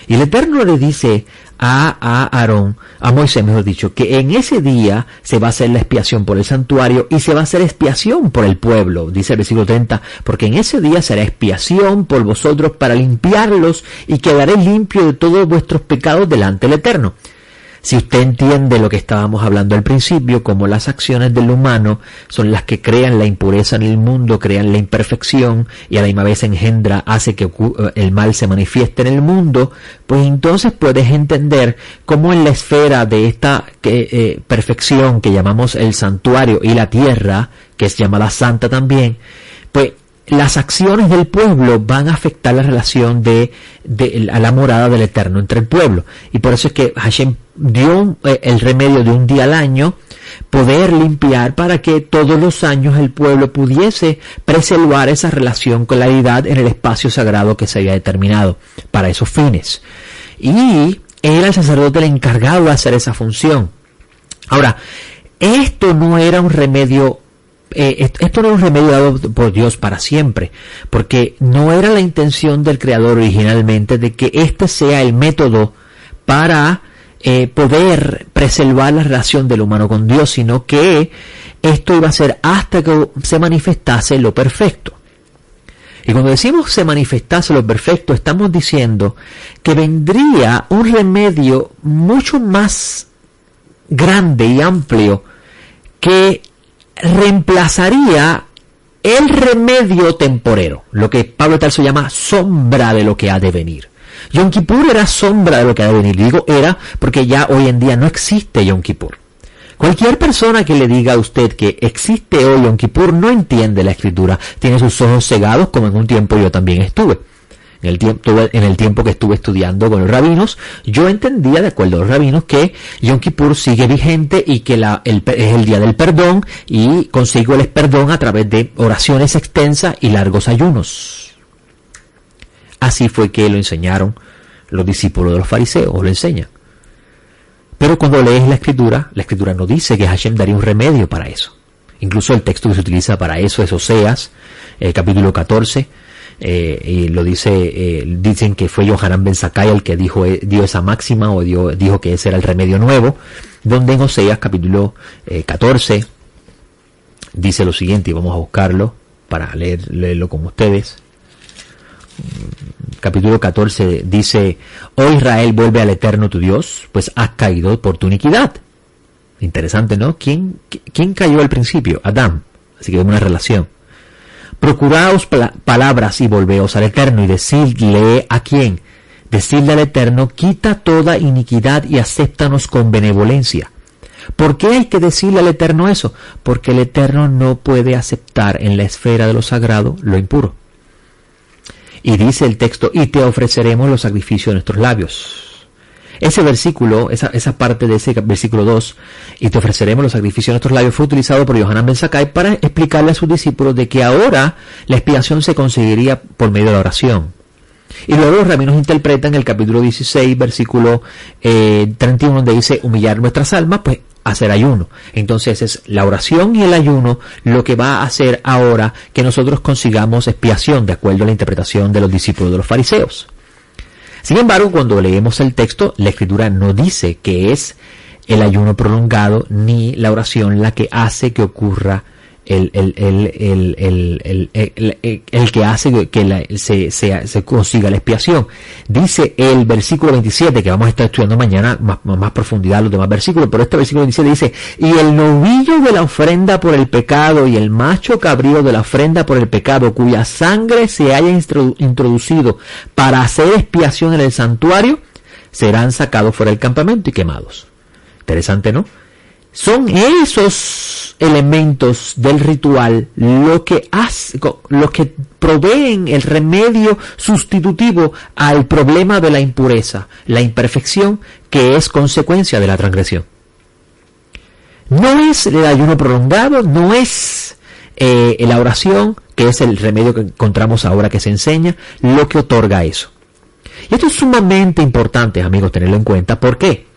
Y el Eterno le dice a Aarón, a Moisés mejor dicho, que en ese día se va a hacer la expiación por el santuario y se va a hacer expiación por el pueblo, dice el versículo 30, porque en ese día será expiación por vosotros para limpiarlos, y quedaré limpio de todos vuestros pecados delante del Eterno. Si usted entiende lo que estábamos hablando al principio, como las acciones del humano son las que crean la impureza en el mundo, crean la imperfección, y a la misma vez hace que el mal se manifieste en el mundo, pues entonces puedes entender cómo en la esfera de esta perfección que llamamos el santuario y la tierra, que es llamada santa también, pues las acciones del pueblo van a afectar la relación a la morada del Eterno entre el pueblo. Y por eso es que Hashem dio el remedio de un día al año, poder limpiar, para que todos los años el pueblo pudiese preservar esa relación con la deidad en el espacio sagrado que se había determinado para esos fines. Y era el sacerdote el encargado de hacer esa función. Ahora, esto no era un remedio dado por Dios para siempre, porque no era la intención del Creador originalmente de que este sea el método para poder preservar la relación del humano con Dios, sino que esto iba a ser hasta que se manifestase lo perfecto. Y cuando decimos se manifestase lo perfecto, estamos diciendo que vendría un remedio mucho más grande y amplio que reemplazaría el remedio temporero, lo que Pablo de Tarso llama sombra de lo que ha de venir. Yom Kippur era sombra de lo que ha de venir. Digo era porque ya hoy en día no existe Yom Kippur. Cualquier persona que le diga a usted que existe hoy Yom Kippur no entiende la escritura, tiene sus ojos cegados, como en un tiempo yo también estuve. En el tiempo que estuve estudiando con los rabinos, yo entendía, de acuerdo a los rabinos, que Yom Kippur sigue vigente y que es el día del perdón, y consigo el perdón a través de oraciones extensas y largos ayunos. Así fue que lo enseñaron los discípulos de los fariseos, o lo enseñan. Pero cuando lees la escritura no dice que Hashem daría un remedio para eso. Incluso el texto que se utiliza para eso es Oseas, capítulo 14, y lo dicen que fue Yohanan ben Zakkai el que dio esa máxima, o dijo que ese era el remedio nuevo, donde en Oseas, capítulo 14, dice lo siguiente, y vamos a buscarlo para leerlo con ustedes. Capítulo 14 dice: oh Israel, vuelve al Eterno tu Dios, pues has caído por tu iniquidad. Interesante, ¿no? ¿Quién cayó al principio? Adán. Así que vemos una relación. Procuraos palabras y volveos al Eterno, y decidle ¿a quién? Decidle al Eterno: quita toda iniquidad y acéptanos con benevolencia. ¿Por qué hay que decirle al Eterno eso? Porque el Eterno no puede aceptar en la esfera de lo sagrado lo impuro. Y dice el texto: y te ofreceremos los sacrificios de nuestros labios. Ese versículo, esa parte de ese versículo 2, y te ofreceremos los sacrificios de nuestros labios, fue utilizado por Yohanan ben Zakkai para explicarle a sus discípulos de que ahora la expiación se conseguiría por medio de la oración. Y luego los rabinos interpretan el capítulo 16, versículo 31, donde dice: humillar nuestras almas, pues hacer ayuno. Entonces es la oración y el ayuno lo que va a hacer ahora que nosotros consigamos expiación, de acuerdo a la interpretación de los discípulos de los fariseos. Sin embargo, cuando leemos el texto, la escritura no dice que es el ayuno prolongado ni la oración la que hace que ocurra el que hace que se consiga la expiación. Dice el versículo 27, que vamos a estar estudiando mañana más profundidad los demás versículos, pero este versículo 27 dice: y el novillo de la ofrenda por el pecado y el macho cabrío de la ofrenda por el pecado, cuya sangre se haya introducido para hacer expiación en el santuario, serán sacados fuera del campamento y quemados. Interesante, ¿no? Son esos elementos del ritual lo que proveen el remedio sustitutivo al problema de la impureza, la imperfección que es consecuencia de la transgresión. No es el ayuno prolongado, no es la oración, que es el remedio que encontramos ahora que se enseña, lo que otorga eso. Y esto es sumamente importante, amigos, tenerlo en cuenta. ¿Por qué?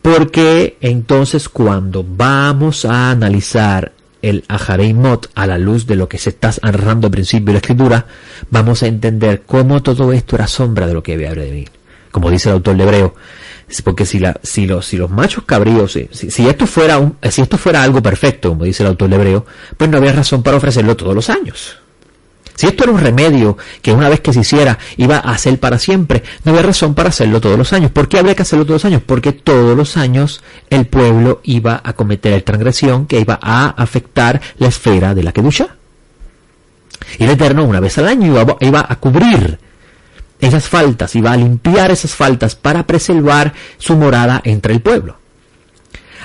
Porque entonces cuando vamos a analizar el Aharei Mot a la luz de lo que se está narrando al principio de la escritura, vamos a entender cómo todo esto era sombra de lo que había de venir. Como dice el autor de Hebreo, porque si los machos cabríos, si esto fuera algo perfecto, como dice el autor de Hebreo, pues no había razón para ofrecerlo todos los años. Si esto era un remedio que una vez que se hiciera iba a ser para siempre, no había razón para hacerlo todos los años. ¿Por qué habría que hacerlo todos los años? Porque todos los años el pueblo iba a cometer la transgresión que iba a afectar la esfera de la Kedushá. Y el Eterno una vez al año iba a cubrir esas faltas, iba a limpiar esas faltas para preservar su morada entre el pueblo.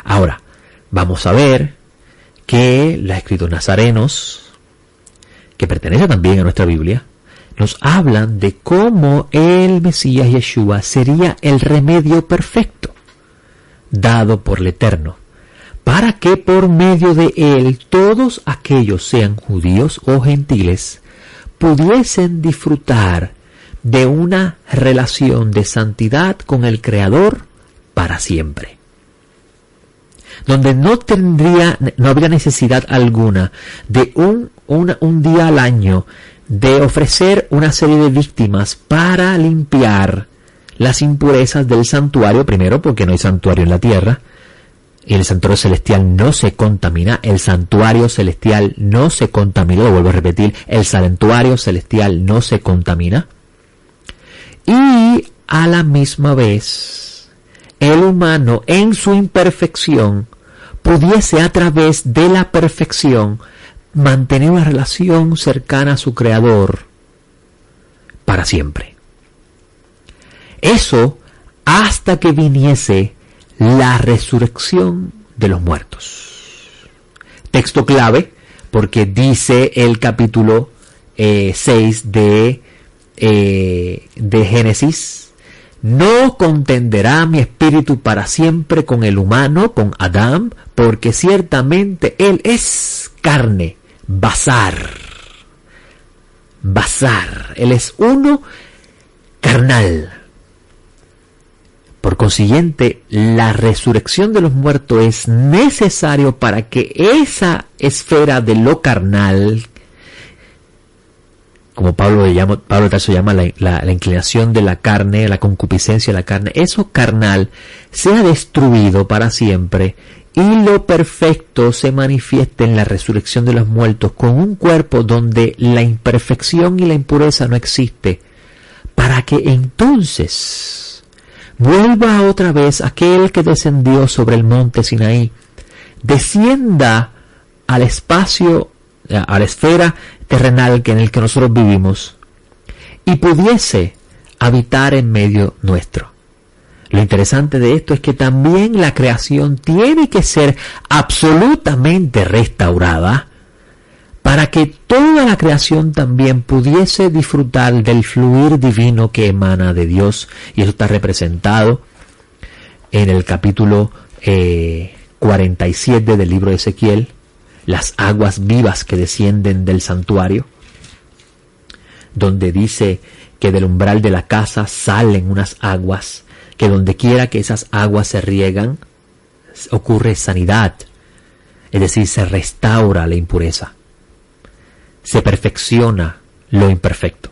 Ahora, vamos a ver que los escritos nazarenos, que pertenece también a nuestra Biblia, nos hablan de cómo el Mesías Yeshua sería el remedio perfecto dado por el Eterno, para que por medio de él todos aquellos, sean judíos o gentiles, pudiesen disfrutar de una relación de santidad con el Creador para siempre, donde no habría necesidad alguna de un día al año de ofrecer una serie de víctimas para limpiar las impurezas del santuario, primero porque no hay santuario en la tierra, y el santuario celestial no se contamina, lo vuelvo a repetir, el santuario celestial no se contamina, y a la misma vez el humano en su imperfección pudiese a través de la perfección mantener una relación cercana a su Creador para siempre. Eso hasta que viniese la resurrección de los muertos. Texto clave, porque dice el capítulo 6 de Génesis: no contenderá mi espíritu para siempre con el humano, con Adán, porque ciertamente él es carne, basar, él es uno carnal. Por consiguiente, la resurrección de los muertos es necesario para que esa esfera de lo carnal, como Pablo de Tarso llama la inclinación de la carne, la concupiscencia de la carne, eso carnal sea destruido para siempre y lo perfecto se manifieste en la resurrección de los muertos con un cuerpo donde la imperfección y la impureza no existe, para que entonces vuelva otra vez aquel que descendió sobre el monte Sinaí, descienda al espacio, a la esfera terrenal en el que nosotros vivimos, y pudiese habitar en medio nuestro. Lo interesante de esto es que también la creación tiene que ser absolutamente restaurada para que toda la creación también pudiese disfrutar del fluir divino que emana de Dios. Y eso está representado en el capítulo 47 del libro de Ezequiel, las aguas vivas que descienden del santuario, donde dice que del umbral de la casa salen unas aguas, que donde quiera que esas aguas se riegan, ocurre sanidad, es decir, se restaura la impureza, se perfecciona lo imperfecto.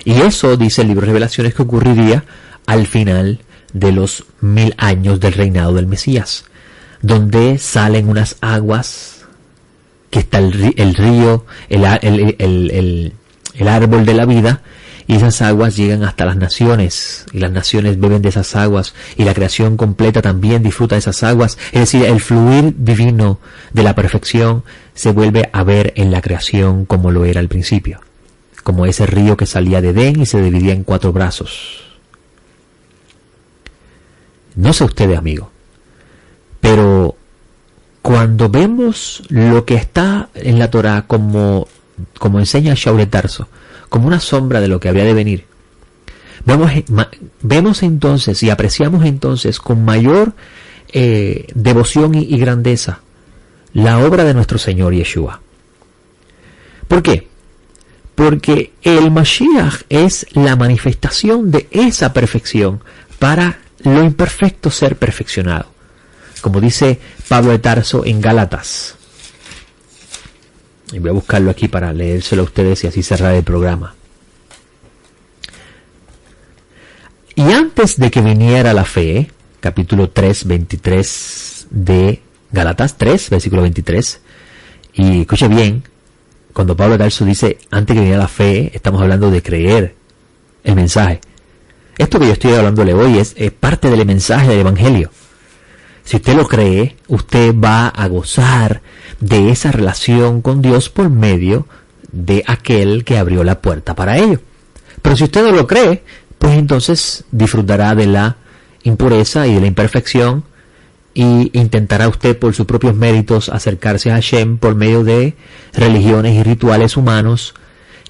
Y eso, dice el libro de Revelaciones, que ocurriría al final de los 1000 años del reinado del Mesías, donde salen unas aguas, que está el río, el árbol de la vida, y esas aguas llegan hasta las naciones, y las naciones beben de esas aguas, y la creación completa también disfruta de esas aguas. Es decir, el fluir divino de la perfección se vuelve a ver en la creación como lo era al principio, como ese río que salía de Edén y se dividía en 4 brazos. No sé ustedes, amigos, pero cuando vemos lo que está en la Torá como enseña Shaul de Tarso, como una sombra de lo que habría de venir, vemos entonces y apreciamos entonces con mayor devoción y grandeza la obra de nuestro Señor Yeshua. ¿Por qué? Porque el Mashiach es la manifestación de esa perfección para lo imperfecto ser perfeccionado, como dice Pablo de Tarso en Gálatas. Y voy a buscarlo aquí para leérselo a ustedes y así cerrar el programa. Y antes de que viniera la fe, capítulo 3, 23 de Gálatas 3, versículo 23, y escuche bien, cuando Pablo de Tarso dice antes que viniera la fe, estamos hablando de creer el mensaje. Esto que yo estoy hablándole hoy es parte del mensaje del Evangelio. Si usted lo cree, usted va a gozar de esa relación con Dios por medio de aquel que abrió la puerta para ello. Pero si usted no lo cree, pues entonces disfrutará de la impureza y de la imperfección y intentará usted por sus propios méritos acercarse a Hashem por medio de religiones y rituales humanos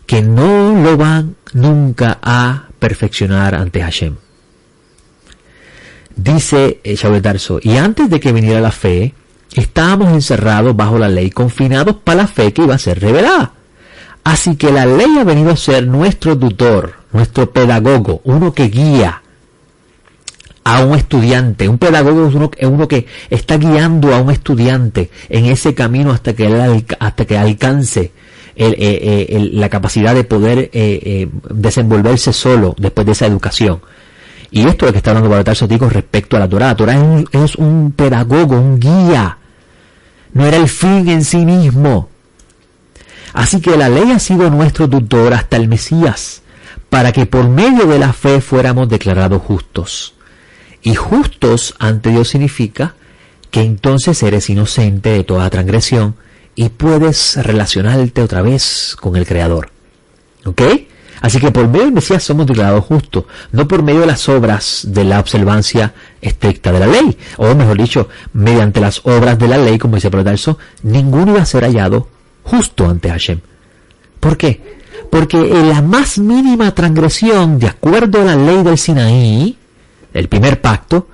que no lo van nunca a perfeccionar ante Hashem. Dice Shaul de Tarso, y antes de que viniera la fe, estábamos encerrados bajo la ley, confinados para la fe que iba a ser revelada. Así que la ley ha venido a ser nuestro tutor, nuestro pedagogo, uno que guía a un estudiante. Un pedagogo es uno que está guiando a un estudiante en ese camino hasta que alcance la capacidad de poder desenvolverse solo después de esa educación. Y esto es lo que está hablando Pablo de Tarso con respecto a la Torá. La Torá es un pedagogo, un guía. No era el fin en sí mismo. Así que la ley ha sido nuestro tutor hasta el Mesías, para que por medio de la fe fuéramos declarados justos. Y justos ante Dios significa que entonces eres inocente de toda transgresión y puedes relacionarte otra vez con el Creador. ¿Ok? Así que por medio del Mesías somos declarados justos, no por medio de las obras de la observancia estricta de la ley, o mejor dicho, mediante las obras de la ley, como dice Pablo de Tarso, ninguno iba a ser hallado justo ante Hashem. ¿Por qué? Porque en la más mínima transgresión, de acuerdo a la ley del Sinaí, el primer pacto,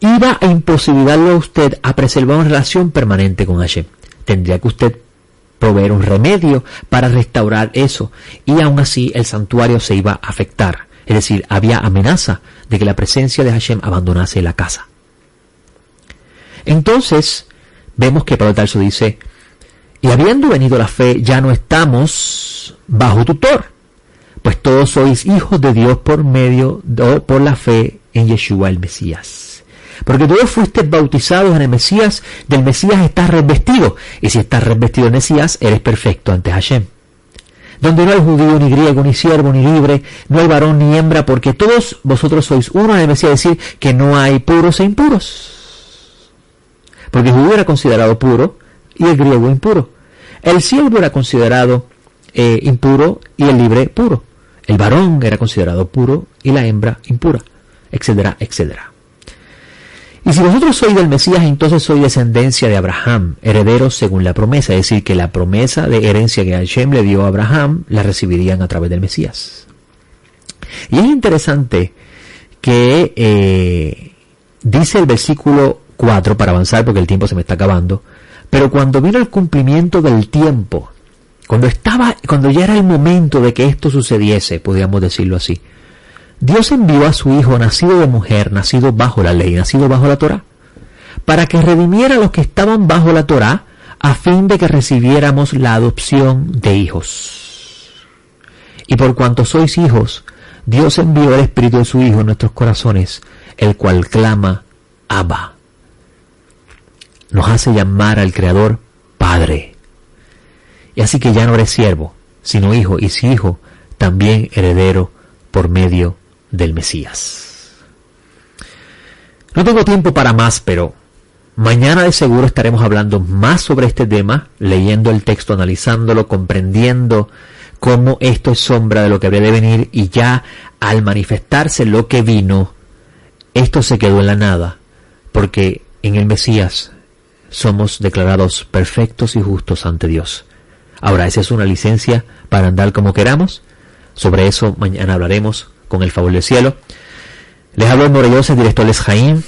iba a imposibilitarlo a usted a preservar una relación permanente con Hashem. Tendría que usted proveer un remedio para restaurar eso, y aún así el santuario se iba a afectar. Es decir, había amenaza de que la presencia de Hashem abandonase la casa. Entonces, vemos que Pablo de Tarso dice, y habiendo venido la fe, ya no estamos bajo tutor, pues todos sois hijos de Dios por medio o por la fe en Yeshua el Mesías. Porque todos fuisteis bautizados en el Mesías, del Mesías estás revestido, y si estás revestido en Mesías, eres perfecto ante Hashem. Donde no hay judío, ni griego, ni siervo, ni libre, no hay varón ni hembra, porque todos vosotros sois uno en el Mesías, es decir, que no hay puros e impuros. Porque el judío era considerado puro, y el griego impuro. El siervo era considerado impuro, y el libre puro. El varón era considerado puro, y la hembra impura, etcétera, etcétera. Y si vosotros sois del Mesías, entonces sois descendencia de Abraham, herederos según la promesa, es decir, que la promesa de herencia que Hashem le dio a Abraham, la recibirían a través del Mesías. Y es interesante que dice el versículo 4, para avanzar porque el tiempo se me está acabando, pero cuando vino el cumplimiento del tiempo, cuando ya era el momento de que esto sucediese, podríamos decirlo así, Dios envió a su Hijo nacido de mujer, nacido bajo la ley, nacido bajo la Torá, para que redimiera a los que estaban bajo la Torá, a fin de que recibiéramos la adopción de hijos. Y por cuanto sois hijos, Dios envió el Espíritu de su Hijo en nuestros corazones, el cual clama, Abba. Nos hace llamar al Creador Padre. Y así que ya no eres siervo, sino hijo, y si hijo, también heredero por medio del Mesías. No tengo tiempo para más, pero mañana de seguro estaremos hablando más sobre este tema, leyendo el texto, analizándolo, comprendiendo cómo esto es sombra de lo que habría de venir, y ya al manifestarse lo que vino, esto se quedó en la nada, porque en el Mesías somos declarados perfectos y justos ante Dios. Ahora, esa es una licencia para andar como queramos. Sobre eso mañana hablaremos con el favor del cielo. Les hablo en Morellosa, el director Les Jaim,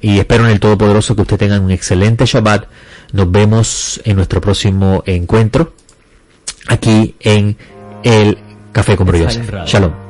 y espero en el Todopoderoso que ustedes tengan un excelente Shabbat. Nos vemos en nuestro próximo encuentro aquí en el Café con Morellosa. Shalom.